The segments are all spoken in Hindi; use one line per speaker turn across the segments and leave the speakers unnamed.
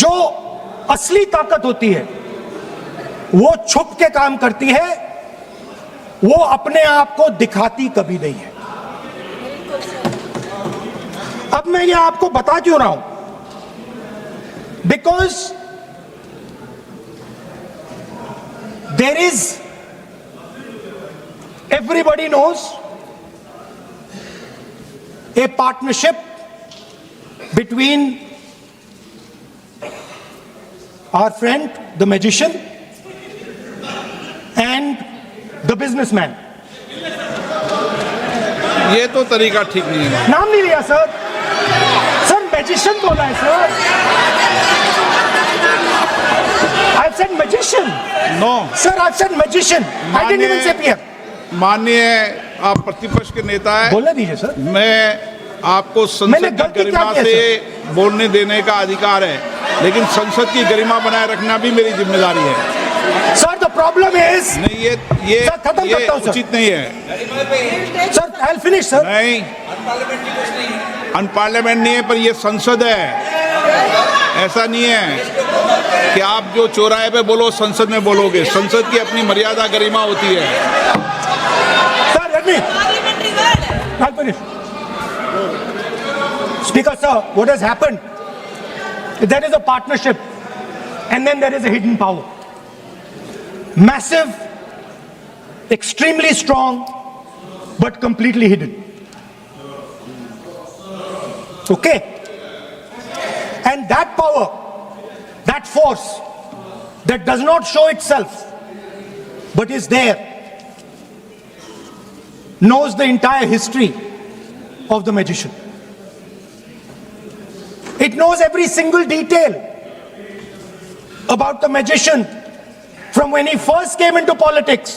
जो असली ताकत होती है वो छुप के काम करती है, वो अपने आप को दिखाती कभी नहीं है। अब मैं ये आपको बता क्यों रहा हूं? Because there is, everybody knows, a partnership between our friend the magician and the businessman.
ये तो तरीका ठीक नहीं है।
नाम नहीं लिया सर, सर मैजिशियन बोला है sir. I've said magician.
No
Sir, I've said magician. I didn't even say PM.
माननीय आप प्रतिपक्ष के नेता है,
बोलने दीजिए सर।
मैं आपको
मैंने
संसद की
गलती क्या
गरिमा
की है,
से बोलने देने का अधिकार है, लेकिन संसद की गरिमा बनाए रखना भी मेरी जिम्मेदारी है।
सर द प्रॉब्लम इज,
नहीं ये
सर, खत्म करता हूं, सर।
उचित नहीं है।
Sir I will finish sir.
नहीं, अनपार्लियामेंट नहीं है, पर ये संसद है। ऐसा नहीं है कि आप जो चौराहे पे बोलो संसद में बोलोगे। संसद की अपनी मर्यादा गरिमा होती है।
Sir, let me. I'll finish. Speaker, sir, what has happened? There is a partnership, and then there is a hidden power. Massive, extremely strong, but completely hidden. Okay? And that power, that force, that does not show itself, but is there, knows the entire history of the magician. It knows every single detail about the magician from when he first came into politics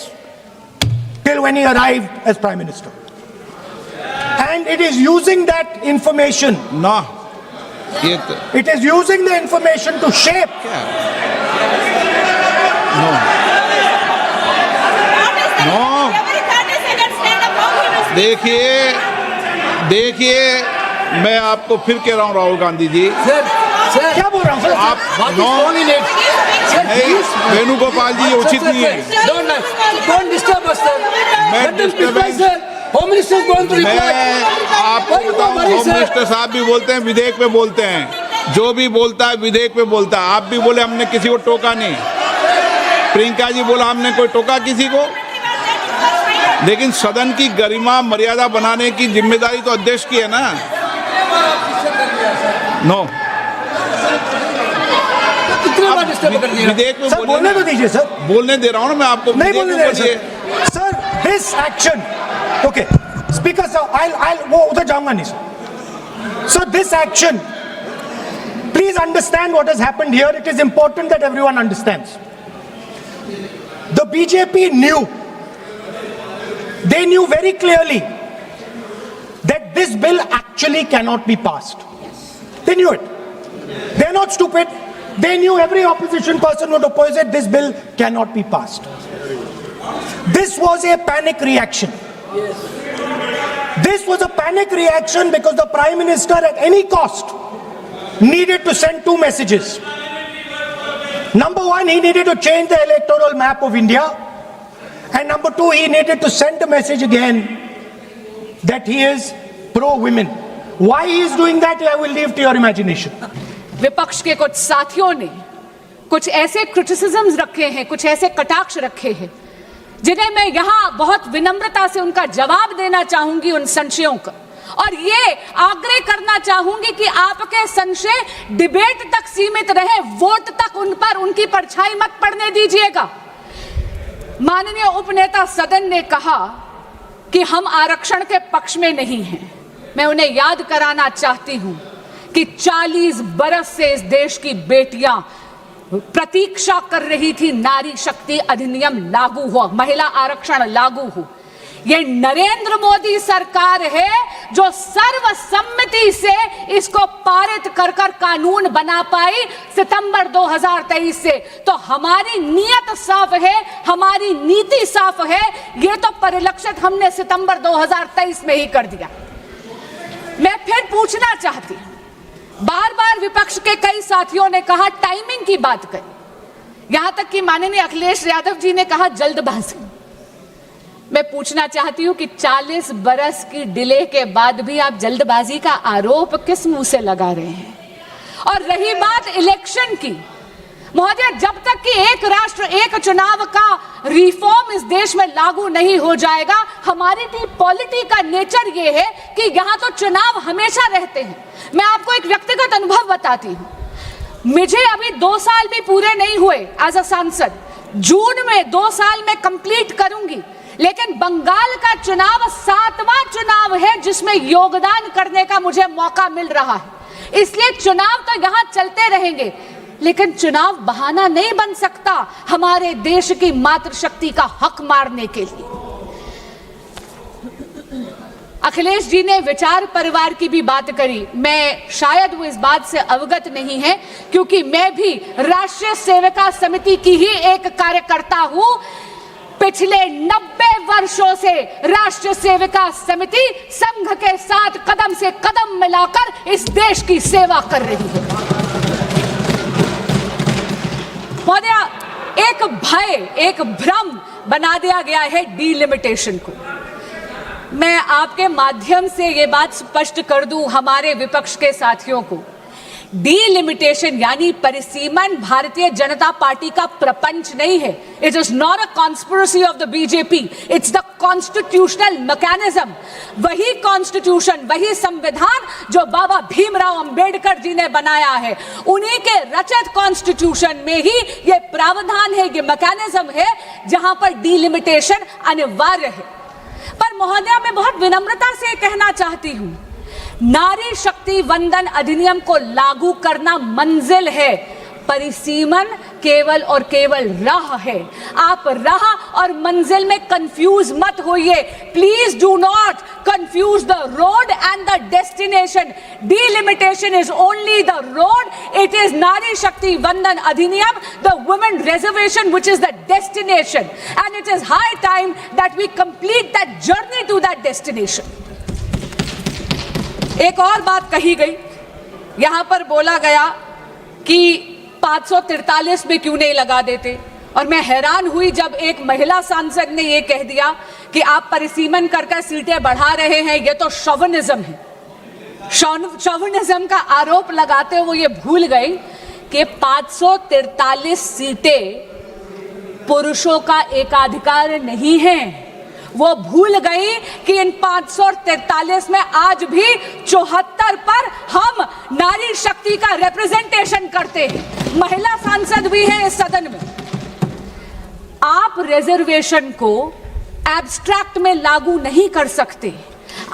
till when he arrived as Prime Minister. And it is using that information,
ना ये तो
it is using the information to shape.
No no देखिए मैं आपको फिर कह रहा हूँ राहुल गांधी जी,
क्या बोल रहा हूँ सर?
आप नो नहीं, वेणुगोपाल जी ये उचित नहीं है।
Don't disturb us, sir.
मैं
Let them reply,
disturbance-
sir. Home Minister is going to reply.
मैं आपको
Why you
बताऊं,
worry,
होम
sir?
मिनिस्टर साहब भी बोलते हैं, विधेयक पे बोलते हैं। जो भी बोलता है विधेयक पे बोलता है। आप भी बोले हमने किसी को टोका नहीं। प्रियंका जी बोला हमने कोई टोका किसी को, लेकिन सदन की गरिमा मर्यादा बनाने की जिम्मेदारी तो अध्यक्ष की है ना। नो
कितने बार disturb कर दिया?
विधेयक में
सर बोलने तो दीजिए सर।
बोलने दे रहा हूँ ना मैं आपको।
नहीं
विधेयक
बोलने
में
दे रहे sir. Sir this action, okay speaker sir, I वो उधर जाऊंगा नहीं सर। Sir this action, please understand what has happened here. It is important that everyone understands. The BJP knew, they knew very clearly that this bill actually cannot be passed. They knew it. They're not stupid. They knew every opposition person would oppose it. This bill cannot be passed. This was a panic reaction. This was a panic reaction because the Prime Minister at any cost needed to send two messages. Number one, he needed to change the electoral map of India. And number two, he needed to send a message again that he is pro-women. Why he is doing that, I will leave to your imagination.
विपक्ष के कुछ साथियों ने कुछ ऐसे क्रिटिसिज्म्स रखे हैं, कुछ ऐसे कटाक्ष रखे हैं, जिन्हें मैं यहां बहुत विनम्रता से उनका जवाब देना चाहूंगी उन संशयों का, और ये आग्रह करना चाहूंगी कि आपके संशय डिबेट तक सीमित रहे, वोट तक उन पर उनकी परछाई मत पड़ने दीजिएगा। माननीय उपनेता सदन ने कहा कि हम आरक्षण के पक्ष में नहीं हैं। मैं उन्हें याद कराना चाहती हूं कि 40 बरस से इस देश की बेटियां प्रतीक्षा कर रही थी नारी शक्ति अधिनियम लागू हो, महिला आरक्षण लागू हो। ये नरेंद्र मोदी सरकार है जो सर्वसम्मति से इसको पारित कर कर कानून बना पाई सितंबर 2023 से। तो हमारी नीयत साफ है, हमारी नीति साफ है, ये तो परिलक्षित हमने सितंबर 2023 में ही कर दिया। मैं फिर पूछना चाहती बार बार विपक्ष के कई साथियों ने कहा टाइमिंग की बात करी, यहां तक कि माननीय अखिलेश यादव जी ने कहा जल्दबाजी। मैं पूछना चाहती हूं कि 40 बरस की डिले के बाद भी आप जल्दबाजी का आरोप किस मुंह से लगा रहे हैं? और रही बात इलेक्शन की, महोदय, जब तक कि एक राष्ट्र एक चुनाव का रिफॉर्म इस देश में लागू नहीं हो जाएगा, हमारी पॉलिटी का नेचर ये है कि यहां तो चुनाव हमेशा रहते हैं। मैं आपको एक व्यक्तिगत अनुभव बताती हूं। मुझे अभी 2 साल भी पूरे नहीं हुए एज अ सांसद। जून में 2 साल में कंप्लीट करूंगी, लेकिन बंगाल का चुनाव 7वां चुनाव है जिसमें योगदान करने का मुझे मौका मिल रहा है। इसलिए चुनाव तो यहां चलते रहेंगे, लेकिन चुनाव बहाना नहीं बन सकता हमारे देश की मातृशक्ति का हक मारने के लिए। अखिलेश जी ने विचार परिवार की भी बात करी। मैं शायद वो इस बात से अवगत नहीं है, क्योंकि मैं भी राष्ट्रीय सेविका समिति की ही एक कार्यकर्ता हूं। पिछले 90 वर्षों से राष्ट्रीय सेविका समिति संघ के साथ कदम से कदम मिलाकर इस देश की सेवा कर रही है। महोदय, एक भय, एक भ्रम बना दिया गया है डीलिमिटेशन को। मैं आपके माध्यम से ये बात स्पष्ट कर दूं हमारे विपक्ष के साथियों को, डीलिमिटेशन यानी परिसीमन भारतीय जनता पार्टी का प्रपंच नहीं है। It is not a conspiracy of the BJP, it's the constitutional mechanism. वही कॉन्स्टिट्यूशन, वही संविधान जो बाबा भीमराव अंबेडकर जी ने बनाया है, उन्हीं के रचित कॉन्स्टिट्यूशन में ही ये प्रावधान है, ये मैकेनिज्म है जहां पर डीलिमिटेशन अनिवार्य है। पर महोदया, मैं बहुत विनम्रता से कहना चाहती हूं, नारी शक्ति वंदन अधिनियम को लागू करना मंजिल है, परिसीमन केवल और केवल राह है। आप राह और मंजिल में कंफ्यूज मत होइए। Please do not confuse the road and the destination. Delimitation is only the road, it is नारी शक्ति वंदन अधिनियम, the women reservation which is the destination, and it is high time that we complete that journey to that destination. एक और बात कही गई, यहां पर बोला गया कि 543 में क्यों नहीं लगा देते, और मैं हैरान हुई जब एक महिला सांसद ने यह कह दिया कि आप परिसीमन करके सीटें बढ़ा रहे हैं, यह तो शोविनिज्म है। शोविनिज्म का आरोप लगाते हुए ये भूल गए कि 543 सीटें पुरुषों का एकाधिकार नहीं है। वो भूल गई कि इन 543 में आज भी 74 पर हम नारी शक्ति का रिप्रेजेंटेशन करते हैं। महिला सांसद भी हैं इस सदन में। आप रिजर्वेशन को एब्स्ट्रैक्ट में लागू नहीं कर सकते।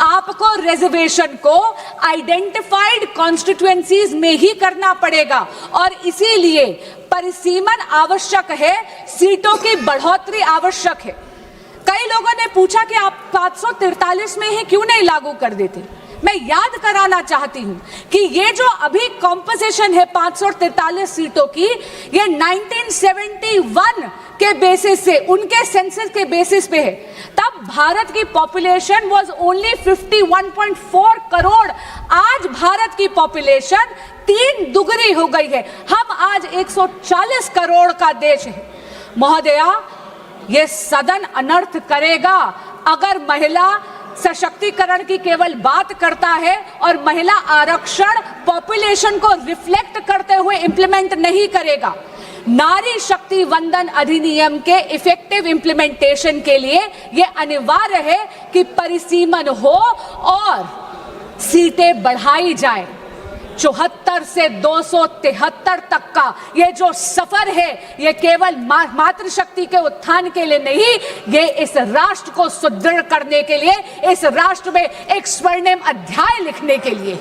आपको रिजर्वेशन को आइडेंटिफाइड कॉन्स्टिट्यूएंसीज में ही करना पड़ेगा, और इसीलिए परिसीमन आवश्यक है, सीटों की बढ़ोतरी आवश्यक है। कई लोगों ने पूछा कि आप 543 में ही क्यों नहीं लागू कर देते। मैं याद कराना चाहती हूं कि ये जो अभी कॉम्पोजिशन है 543 सीटों की, ये 1971 के बेसिस से, उनके सेंसस के बेसिस पे है। तब भारत की पॉपुलेशन वाज ओनली 51.4 करोड़। आज भारत की पॉपुलेशन 3 दुगनी हो गई है। हम आज 140 करोड़ का देश है। महोदया, ये सदन अनर्थ करेगा अगर महिला सशक्तिकरण की केवल बात करता है और महिला आरक्षण पॉपुलेशन को रिफ्लेक्ट करते हुए इंप्लीमेंट नहीं करेगा। नारी शक्ति वंदन अधिनियम के इफेक्टिव इंप्लीमेंटेशन के लिए यह अनिवार्य है कि परिसीमन हो और सीटें बढ़ाई जाए। 74 से 273 तक का ये जो सफर है, ये केवल मातृशक्ति के उत्थान के लिए नहीं, ये इस राष्ट्र को सुदृढ़ करने के लिए, इस राष्ट्र में एक स्वर्णिम अध्याय लिखने के लिए।